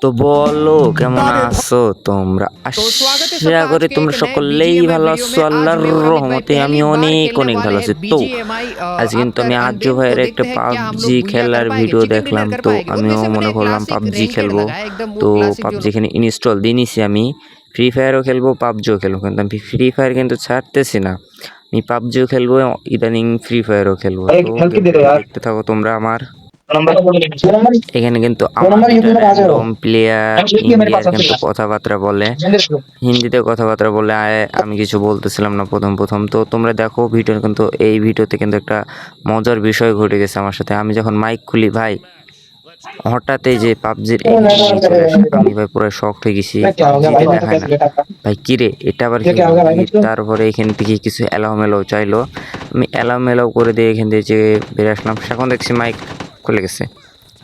তো বলো কেমন আছো তোমরা? আশা করি তোমরা সকলেই ভালো আছো আল্লাহর রহমতে। আমি অনেক অনেক ভালো আছি। তো আজ কিন্তু আমি আজু ভাইয়ের একটা পাবজি খেলার ভিডিও দেখলাম, তো আমিও মনে করলাম পাবজি খেলবো। তো পাবজি এখানে ইনস্টল দিয়ে নিছি আমি। ফ্রি ফায়ারও খেলবো, পাবজিও খেলবো, কিন্তু আমি ফ্রি ফায়ার কিন্তু ছাড়তেছি না। আমি পাবজিও খেলবো, ইদানিং ফ্রি ফায়ারও খেলবো। তো দেখতে থাকো তোমরা আমার। এখানে কিন্তু আমার দুইটা র্যান্ডম প্লেয়ার ইন্ডিয়ার কিন্তু কথাবার্তা বলে, হিন্দিতে কথাবার্তা বলে। আমি কিছু বলতেছিলাম না প্রথম প্রথম। তো তোমরা দেখো ভিডিও, কিন্তু এই ভিডিওতে কিন্তু একটা মজার বিষয় ঘটে গেছে আমার সাথে। আমি যখন মাইক খুলি ভাই, হঠাৎ এই যে পাবজির চলে আসে। আমি ভাই পুরো শক হয়ে গেছি, পাবজিতে দেখায় না। ভাই কিরে এটা আবার কি? তারপরে এখান থেকে কিছু এলাও মেলাও চাইলো, আমি এলাও মেলাও করে দিয়ে এখান থেকে যে বেরিয়ে আসলাম। এখন দেখছি মাইক খুলে গেছে।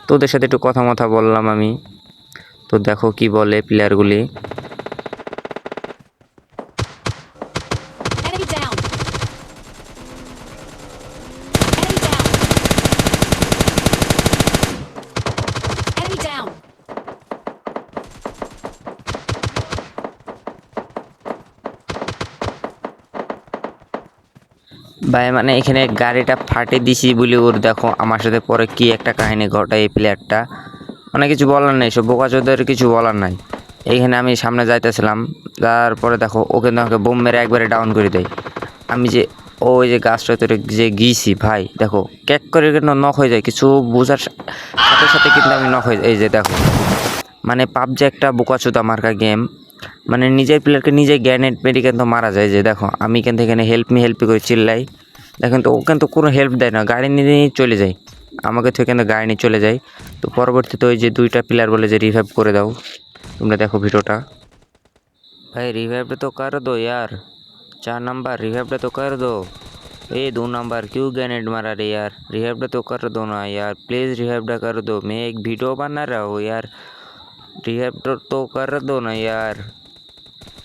তো ওদের সাথে একটু কথা বললাম আমি। তো দেখো কি বলে প্লেয়ারগুলি। ভাই মানে এখানে গাড়িটা ফাটে দিছি বলে ওর দেখো আমার সাথে পরে কি একটা কাহিনী ঘটায় এই প্লেয়ারটা। মানে কিছু বলার নেই, সব বোকাচোদের কিছু বলার নাই। এইখানে আমি সামনে যাইতেছিলাম, তারপরে দেখো ওকে আমাকে বোম মেরে একবারে ডাউন করে দেয়। আমি যে ওই যে গাছটা তোরে যে গিয়েছি ভাই, দেখো ক্যাক করে কিন্তু নক হয়ে যায়, কিছু বোঝার সাথে সাথে কিন্তু আমি নক হয়ে যাই। এই যে দেখো, মানে পাবজি একটা বোকাচোদা মার্কা গেম। মানে নিজের প্লেয়ারকে নিজে গ্রেনেড মেরে কিন্তু মারা যায়। যে দেখো আমি কিন্তু এখানে হেল্প মি করে চিল্লাই, দেখেন তো ও কিন্তু কোনো হেল্প দেয় না, গাড়ি নিয়ে চলে যায় আমাকে থেকে, কিন্তু গাড়ি নিয়ে চলে যায়। তো পরবর্তীতে ওই যে দুইটা প্লেয়ার বলে যে রিভাইভ করে দাও। তোমরা দেখো ভিডিওটা। भाई रिवाइव तो कर दो यार, 4 नंबर रिवाइव तो कर दो। ए 2 नंबर क्यों ग्रेनेड मारा रे यार? रिवाइव तो कर दो ना यार, प्लीज़ रिवाइव कर दो, मैं एक वीडियो बना रहा हूँ यार। रिवाइव तो कर दो ना यार,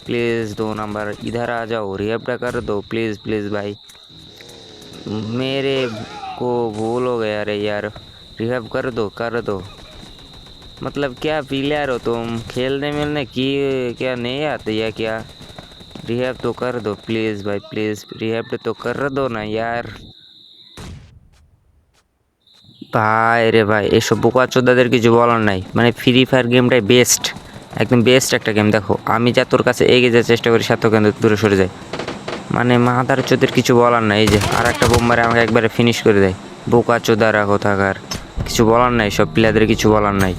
प्लीज़ 2 नंबर इधर आ जाओ, रिवाइव कर दो प्लीज़ प्लीज़ भाई, मेरे को भूल हो गया रे यार, रिवाइव कर दो। मतलब क्या प्लेयर हो तुम, खेलने मिलने की क्या नहीं आते या क्या? रिहैब तो कर दो प्लीज़ भाई, प्लीज़ रिहैब तो कर दो ना यार। ভাই রে ভাই, এসব বোকাচোদাদের কিছু বলার নাই। মানে ফ্রি ফায়ার গেমটাই বেস্ট, একদম বেস্ট একটা গেম। দেখো আমি যা তোর কাছে এগিয়ে যাওয়ার চেষ্টা করি, সাথে কিন্তু দূরে সরে যায়। মানে মাদার চোদের কিছু বলার নাই। এই যে আর একটা বোম মারে আমাকে একবারে ফিনিশ করে দেয়। বোকাচোদারা কোথাকার, কিছু বলার নাই, সব প্লেয়ারদের কিছু বলার নাই।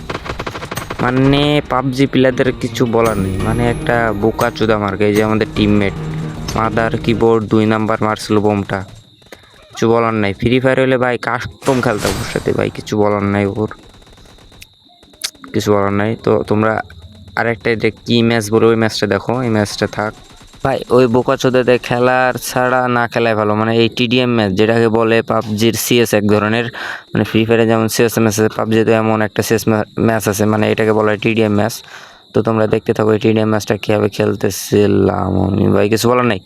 মানে পাবজি প্লেয়ারদের কিছু বলার নেই, মানে একটা বোকাচোদা মার্কা। এই যে আমাদের টিমমেট মাদার কিবোর্ড 2 নাম্বার মারছিল বোমটা, কিছু বলার নাই। ফ্রি ফায়ার হলে ভাই কাস্টম খেলতাম ওর সাথে ভাই, কিছু বলার নাই, ওর কিছু বলার নাই। তো তোমরা আরেকটা এটা কি ম্যাচ বলে ওই ম্যাচটা দেখো, এই ম্যাচটা থাক ভাই। ওই বোকাচোদাদের খেলার ছাড়া না খেলাই ভালো। মানে এই টিডিএম ম্যাচ যেটাকে বলে পাবজির সিএস এক ধরনের, মানে ফ্রি ফায়ারে যেমন সিএস ম্যাচ আছে, পাবজিতে এমন একটা সিএস ম্যাচ আছে, মানে এটাকে বলা হয় টিডিএম ম্যাচ। তো তোমরা দেখতে থাকো এই টিডিএম ম্যাচটা কীভাবে খেলতেছিলাম আমি ভাই, কিছু বলার নাই,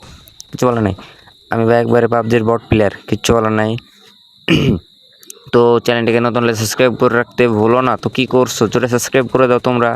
কিছু বলার নাই। আমি ভাই একবারে পাবজির বট প্লেয়ার, কিচ্ছু বলার নাই। তো চ্যানেলটিকে নতুন হলে সাবস্ক্রাইব করে রাখতে ভুলো না। তো কী করছো, জোরে সাবস্ক্রাইব করে দাও তোমরা।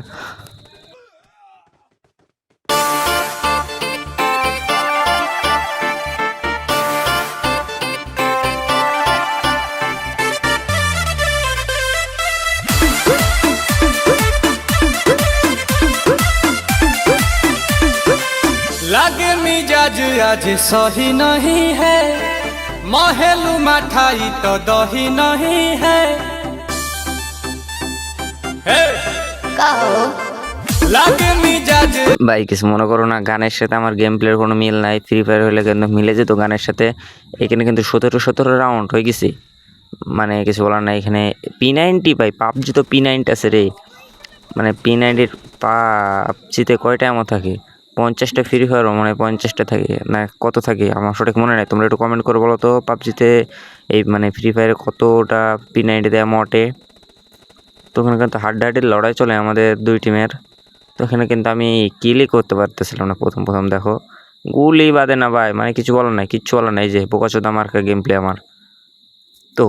लागे मिजाज आज सही नहीं है, महलू मठाई तो दही नहीं है, लागे मिजाज। ভাই কিছু মনে করো না, গানের সাথে আমার গেম প্লের কোনো মিল নাই। ফ্রি ফায়ার হলে কিন্তু মিলে যেত গানের সাথে। এখানে কিন্তু 17 রাউন্ড হয়ে গেছে, মানে কিছু বলার নাই। এখানে P90 ভাই, পাবজি তো P90 আছে রে। মানে P90 পাবজিতে কয়টা এমন থাকে? 50টা, ফ্রি ফায়ারও মানে 50টা থাকে না, কত থাকে আমার সঠিক মনে নাই। তোমরা একটু কমেন্ট করে বলো তো পাবজিতে এই মানে ফ্রি ফায়ারে কতটা P90 অ্যামোটে। তো ওখানে কিন্তু হাড্ডাহাড্ডির লড়াই চলে আমাদের দুই টিমের। তো এখানে কিন্তু আমি কিলই করতে পারতেছিলাম না প্রথম প্রথম। দেখো গুলি বাদে না ভাই, মানে কিছু বলার নাই, কিচ্ছু বলার নাই। যে বোকাচোদা মার্কা গেম প্লে আমার। তো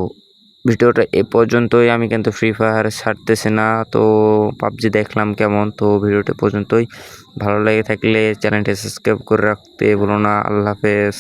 ভিডিওটা এ পর্যন্তই। আমি কিন্তু ফ্রি ফায়ার ছাড়তেছি না, তো পাবজি দেখলাম কেমন। তো ভিডিওটা পর্যন্তই, ভালো লেগে থাকলে চ্যানেলটি সাবস্ক্রাইব করে রাখতে ভুলো না। আল্লাহ হাফেজ।